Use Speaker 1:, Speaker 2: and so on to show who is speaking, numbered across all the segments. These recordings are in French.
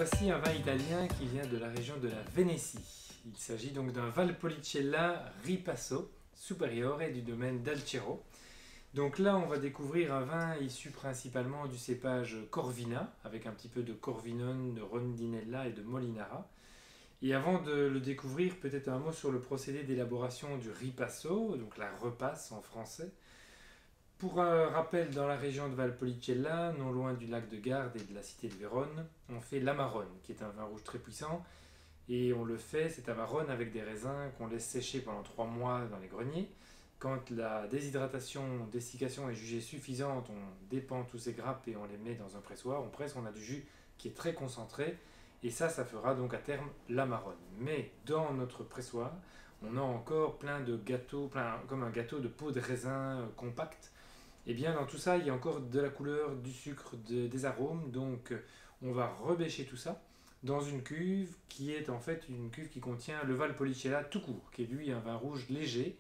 Speaker 1: Voici un vin italien qui vient de la région de la Vénétie. Il s'agit donc d'un Valpolicella Ripasso Superiore du domaine d'Alcero. Donc là, on va découvrir un vin issu principalement du cépage Corvina, avec un petit peu de Corvinone, de Rondinella et de Molinara. Et avant de le découvrir, peut-être un mot sur le procédé d'élaboration du Ripasso, donc la repasse en français. Pour un rappel, dans la région de Valpolicella, non loin du lac de Garde et de la cité de Vérone, on fait l'Amarone, qui est un vin rouge très puissant. Et on le fait, cet Amarone, avec des raisins qu'on laisse sécher pendant 3 mois dans les greniers. Quand la dessiccation est jugée suffisante, on dépend tous ces grappes et on les met dans un pressoir. On presse, on a du jus qui est très concentré. Et ça fera donc à terme l'Amarone. Mais dans notre pressoir, on a encore plein de gâteaux, comme un gâteau de peau de raisin compact. Et bien dans tout ça, il y a encore de la couleur, du sucre, des arômes. Donc on va rebêcher tout ça dans une cuve qui est en fait une cuve qui contient le Valpolicella tout court, qui est lui un vin rouge léger.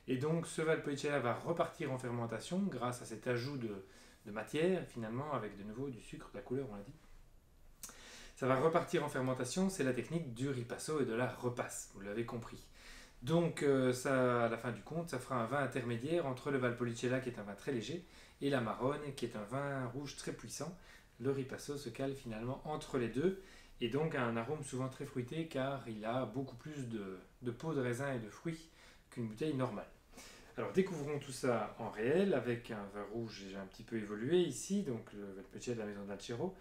Speaker 1: Et donc ce Valpolicella va repartir en fermentation grâce à cet ajout de matière finalement, avec de nouveau du sucre, de la couleur, on l'a dit. Ça va repartir en fermentation, c'est la technique du ripasso et de la repasse, vous l'avez compris. Donc ça, à la fin du compte, ça fera un vin intermédiaire entre le Valpolicella qui est un vin très léger et l'Amarone qui est un vin rouge très puissant. Le ripasso se cale finalement entre les deux et donc a un arôme souvent très fruité car il a beaucoup plus de peau de raisin et de fruits qu'une bouteille normale. Alors découvrons tout ça en réel avec un vin rouge déjà un petit peu évolué ici, donc le Valpolicella de la maison d'Alcero,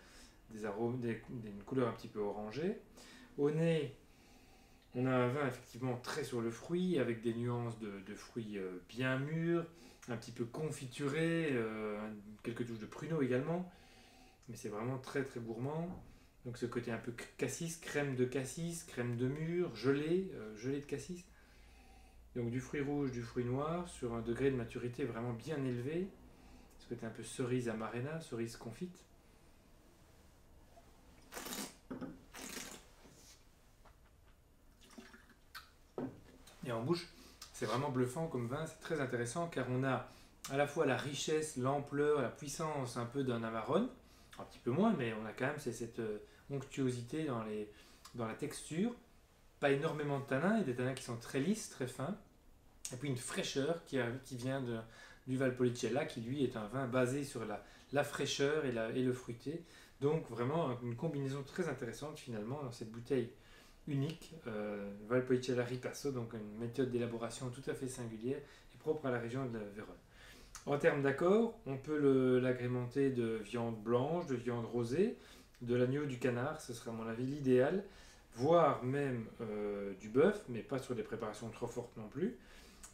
Speaker 1: des arômes, une couleur un petit peu orangée. Au nez, on a un vin effectivement très sur le fruit, avec des nuances de fruits bien mûrs, un petit peu confiturés, quelques touches de pruneau également, mais c'est vraiment très très gourmand. Donc ce côté un peu cassis, crème de mûr, gelée de cassis. Donc du fruit rouge, du fruit noir, sur un degré de maturité vraiment bien élevé. Ce côté un peu cerise amarena, cerise confite. Et en bouche, c'est vraiment bluffant comme vin, c'est très intéressant car on a à la fois la richesse, l'ampleur, la puissance un peu d'un Amarone, un petit peu moins, mais on a quand même cette onctuosité dans la texture, pas énormément de tanins, et des tanins qui sont très lisses, très fins, et puis une fraîcheur qui vient du Valpolicella, qui lui est un vin basé sur la fraîcheur et le fruité, donc vraiment une combinaison très intéressante finalement dans cette bouteille unique, Valpolicella Ripasso, donc une méthode d'élaboration tout à fait singulière et propre à la région de la Vérone. En termes d'accord, on peut l'agrémenter de viande blanche, de viande rosée, de l'agneau, du canard, ce serait à mon avis l'idéal, voire même du bœuf, mais pas sur des préparations trop fortes non plus.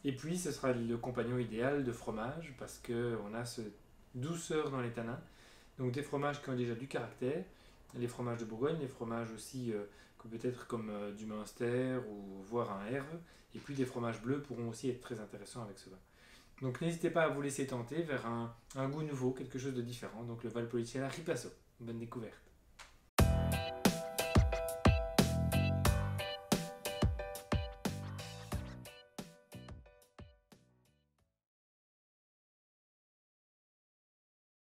Speaker 1: Et puis ce sera le compagnon idéal de fromage, parce qu'on a cette douceur dans les tanins, donc des fromages qui ont déjà du caractère, les fromages de Bourgogne, les fromages aussi peut-être comme du Münster ou voire un Herve, et puis des fromages bleus pourront aussi être très intéressants avec ce vin. Donc n'hésitez pas à vous laisser tenter vers un goût nouveau, quelque chose de différent, donc le Valpolicella Ripasso. Bonne découverte.